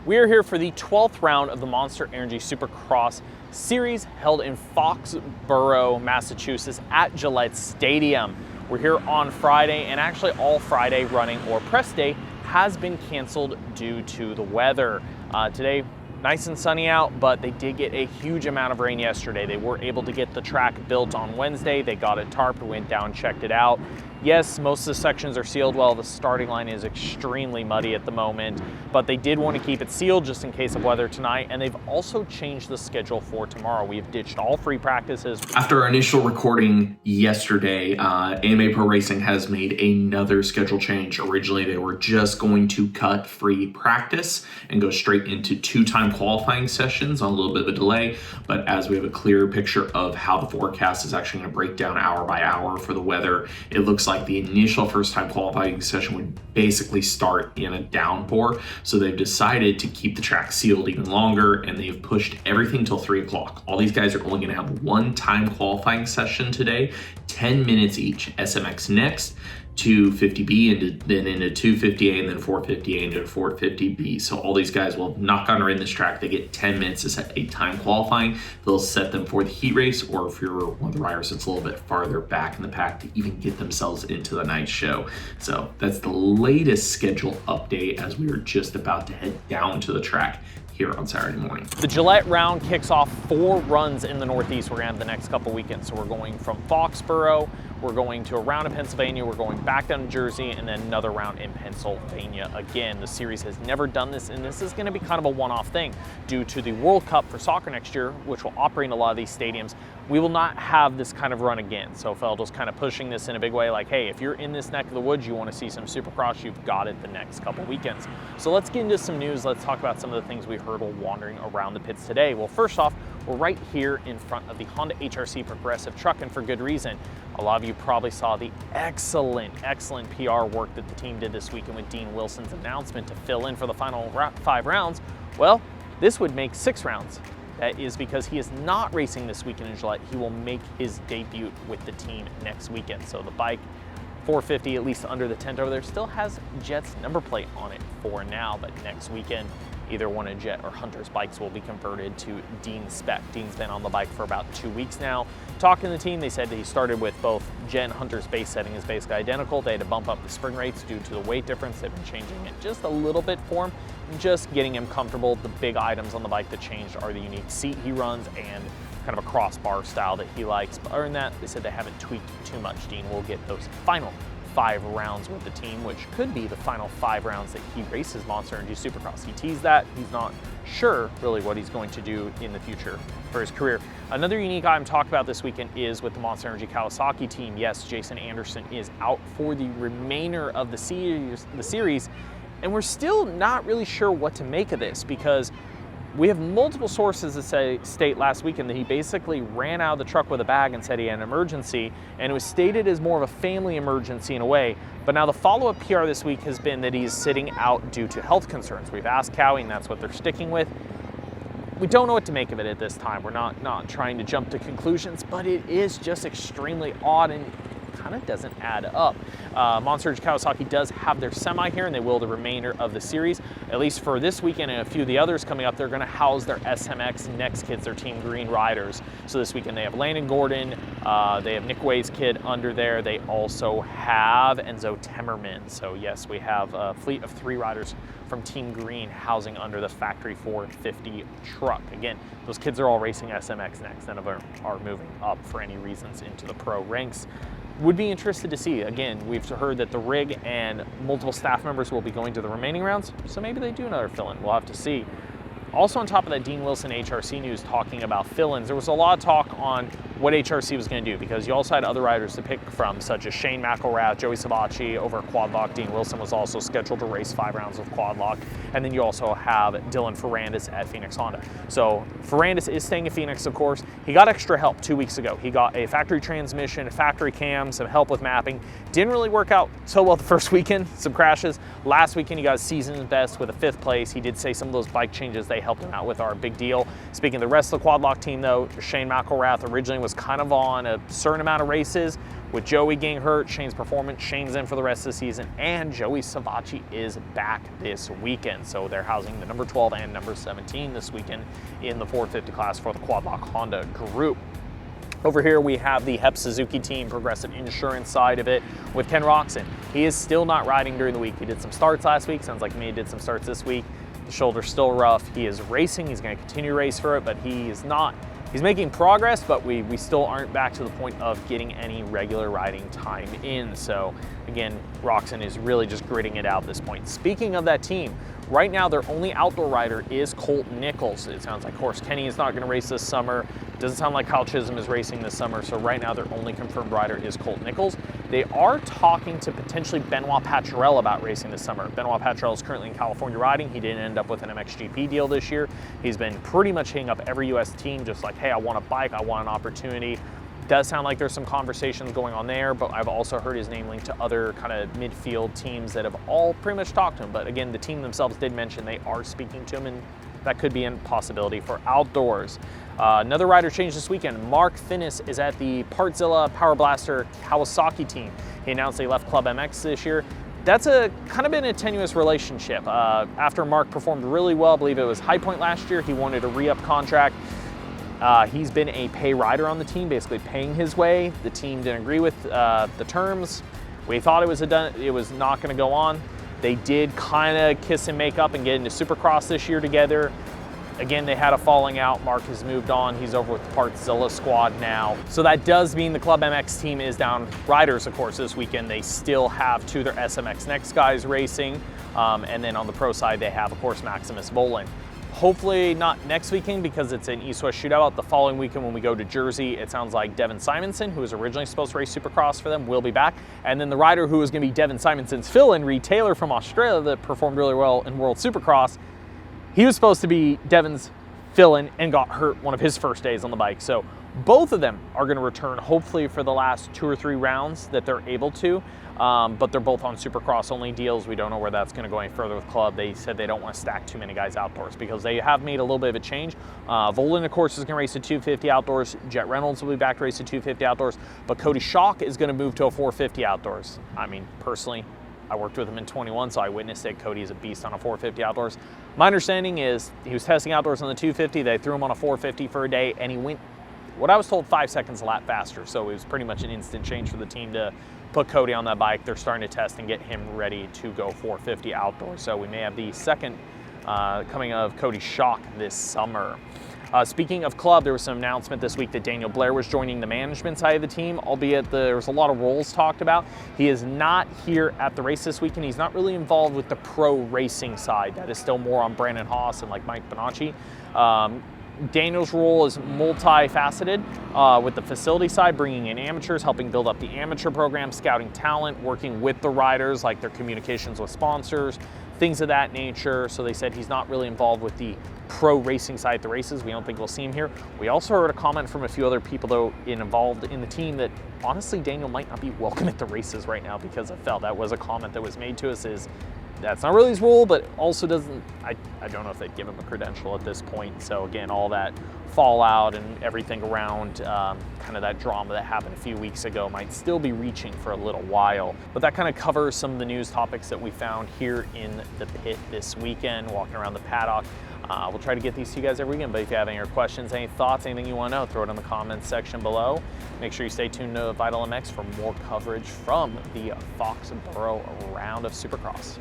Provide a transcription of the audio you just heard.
We are here for the 12th round of the Monster Energy Supercross Series held in Foxborough, Massachusetts at Gillette Stadium. We're here on Friday, and actually all Friday running or press day has been canceled due to the weather. Today, nice and sunny out, but they did get a huge amount of rain yesterday. They were able to get the track built on Wednesday. They got it tarped, went down, checked it out. Yes, most of the sections are sealed well. The starting line is extremely muddy at the moment, but they did want to keep it sealed just in case of weather tonight, and they've also changed the schedule for tomorrow. We have ditched all free practices. After our initial recording yesterday, AMA Pro Racing has made another schedule change. Originally, they were just going to cut free practice and go straight into two-time qualifying sessions on a little bit of a delay, but as we have a clearer picture of how the forecast is actually going to break down hour by hour for the weather, it looks like the initial first-time qualifying session would basically start in a downpour. So they've decided to keep the track sealed even longer, and they've pushed everything till 3 o'clock. All these guys are only going to have one time qualifying session today, 10 minutes each. SMX next, 250B, and then into 250A, and then 450A into 450B. So all these guys will knock on or in this track. They get 10 minutes to set a time qualifying. They'll set them for the heat race, or if you're one of the riders that's a little bit farther back in the pack, to even get themselves into the night show. So that's the latest schedule update as we are just about to head down to the track here on Saturday morning. The Gillette round kicks off 4 runs in the Northeast. We're gonna have the next couple weekends. So we're going from Foxborough, we're going to a round in Pennsylvania, we're going back down to Jersey, and then another round in Pennsylvania. Again, the series has never done this, and this is gonna be kind of a one-off thing. Due to the World Cup for soccer next year, which will operate in a lot of these stadiums, we will not have this kind of run again. So Feldel's kind of pushing this in a big way, like, hey, if you're in this neck of the woods, you wanna see some Supercross, you've got it the next couple weekends. So let's get into some news. Let's talk about some of the things we heard while wandering around the pits today. Well, first off, we're right here in front of the Honda HRC Progressive truck, and for good reason. A lot of you probably saw the excellent PR work that the team did this weekend with Dean Wilson's announcement to fill in for the final 5 rounds. Well, this would make 6 rounds. That is because he is not racing this weekend in Gillette. He will make his debut with the team next weekend. So the bike, 450, at least under the tent over there, still has Jet's number plate on it for now, but next weekend, either one of Jet or Hunter's bikes will be converted to Dean's spec. Dean's been on the bike for about 2 weeks now. Talking to the team, they said that he started with both Jet and Hunter's base setting is basically identical. They had to bump up the spring rates due to the weight difference. They've been changing it just a little bit for him, just getting him comfortable. The big items on the bike that changed are the unique seat he runs and kind of a crossbar style that he likes. But other than that, they said they haven't tweaked too much. Dean will get those final 5 rounds with the team, which could be the final 5 rounds that he races Monster Energy Supercross. He teased that. He's not sure really what he's going to do in the future for his career. Another unique item talked about this weekend is with the Monster Energy Kawasaki team. Yes, Jason Anderson is out for the remainder of the series, and we're still not really sure what to make of this, because we have multiple sources that state last weekend that he basically ran out of the truck with a bag and said he had an emergency, and it was stated as more of a family emergency in a way. But now the follow-up PR this week has been that he's sitting out due to health concerns. We've asked Cowie, and that's what they're sticking with. We don't know what to make of it at this time. We're not trying to jump to conclusions, but it is just extremely odd and kind of doesn't add up. Monster Energy Kawasaki does have their semi here, and they will the remainder of the series. At least for this weekend and a few of the others coming up, they're going to house their SMX next kids, their Team Green riders. So this weekend they have Landon Gordon, they have Nick Way's kid under there. They also have Enzo Temmerman. So yes, we have a fleet of 3 riders from Team Green housing under the Factory 450 truck. Again, those kids are all racing SMX next. None of them are moving up for any reasons into the pro ranks. Would be interested to see. Again, we've heard that the rig and multiple staff members will be going to the remaining rounds, so maybe they do another fill-in. We'll have to see. Also on top of that Dean Wilson HRC news talking about fill-ins, there was a lot of talk on what HRC was going to do, because you also had other riders to pick from, such as Shane McElrath, Joey Sabachi over at Quadlock. Dean Wilson was also scheduled to race 5 rounds with Quadlock. And then you also have Dylan Ferrandis at Fineis Honda. So Ferrandis is staying at Phoenix, of course. He got extra help 2 weeks ago. He got a factory transmission, a factory cam, some help with mapping. Didn't really work out so well the first weekend, some crashes. Last weekend he got his season's best with a 5th place. He did say some of those bike changes they helped him out with are a big deal. Speaking of the rest of the Quadlock team though, Shane McElrath originally was kind of on a certain amount of races. With Joey getting hurt, Shane's performance, Shane's in for the rest of the season, and Joey Savacci is back this weekend. So they're housing the number 12 and number 17 this weekend in the 450 class for the Quad Lock Honda group. Over here we have the Hep Suzuki team, Progressive Insurance side of it, with Ken Roxon. He is still not riding during the week. He did some starts last week. Sounds like to me he did some starts this week. The shoulder's still rough. He is racing. He's going to continue to race for it, but he is not. He's making progress, but we still aren't back to the point of getting any regular riding time in. So again, Roxon is really just gritting it out at this point. Speaking of that team, right now their only outdoor rider is Colt Nichols. It sounds like Horace Kenny is not going to race this summer. Doesn't sound like Kyle Chisholm is racing this summer. So right now their only confirmed rider is Colt Nichols. They are talking to potentially Benoit Paturel about racing this summer. Benoit Paturel is currently in California riding. He didn't end up with an MXGP deal this year. He's been pretty much hitting up every US team, just like, hey, I want a bike, I want an opportunity. Does sound like there's some conversations going on there, but I've also heard his name linked to other kind of midfield teams that have all pretty much talked to him. But again, the team themselves did mention they are speaking to him, and that could be a possibility for outdoors. Another rider change this weekend. Mark Fineis is at the Partzilla Power Blaster Kawasaki team. He announced they left ClubMX this year. That's a kind of been a tenuous relationship. After Mark performed really well, I believe it was High Point last year, he wanted a re-up contract. He's been a pay rider on the team, basically paying his way. The team didn't agree with the terms. We thought it was not going to go on. They did kind of kiss and make up and get into Supercross this year together. Again, they had a falling out. Mark has moved on. He's over with the Partzilla squad now. So that does mean the ClubMX team is down riders, of course, this weekend. They still have two of their SMX Next guys racing. And then on the pro side, they have, of course, Maximus Volan. Hopefully not next weekend because it's an East-West shootout. The following weekend when we go to Jersey, it sounds like Devin Simonson, who was originally supposed to race Supercross for them, will be back. And then the rider who was going to be Devin Simonson's fill-in, Reed Taylor from Australia, that performed really well in World Supercross, he was supposed to be Devin's fill-in and got hurt one of his first days on the bike. So both of them are going to return hopefully for the last 2 or 3 rounds that they're able to. But they're both on Supercross only deals. We don't know where that's going to go any further with Club. They said they don't want to stack too many guys outdoors because they have made a little bit of a change. Volan, of course, is going to race a 250 outdoors. Jet Reynolds will be back to race a 250 outdoors. But Cody Schock is going to move to a 450 outdoors. I mean, personally, I worked with him in 21, so I witnessed it. Cody is a beast on a 450 outdoors. My understanding is he was testing outdoors on the 250. They threw him on a 450 for a day, and he went, what I was told, 5 seconds a lap faster. So it was pretty much an instant change for the team to put Cody on that bike. They're starting to test and get him ready to go 450 outdoors. So we may have the second coming of Cody Schock this summer. Speaking of Club, there was some announcement this week that Daniel Blair was joining the management side of the team, albeit there was a lot of roles talked about. He is not here at the race this weekend. He's not really involved with the pro racing side. That is still more on Brandon Haas and like Mike Bonacci. Daniel's role is multifaceted with the facility side, bringing in amateurs, helping build up the amateur program, scouting talent, working with the riders, like their communications with sponsors, things of that nature. So they said he's not really involved with the pro racing side at the races. We don't think we'll see him here. We also heard a comment from a few other people though involved in the team that honestly Daniel might not be welcome at the races right now because of Fell. That was a comment that was made to us, is that's not really his role, but also doesn't, I don't know if they'd give him a credential at this point. So again, all that fallout and everything around kind of that drama that happened a few weeks ago might still be reaching for a little while. But that kind of covers some of the news topics that we found here in the pit this weekend, walking around the paddock. We'll try to get these to you guys every weekend, but if you have any questions, any thoughts, anything you want to know, throw it in the comments section below. Make sure you stay tuned to Vital MX for more coverage from the Foxborough round of Supercross.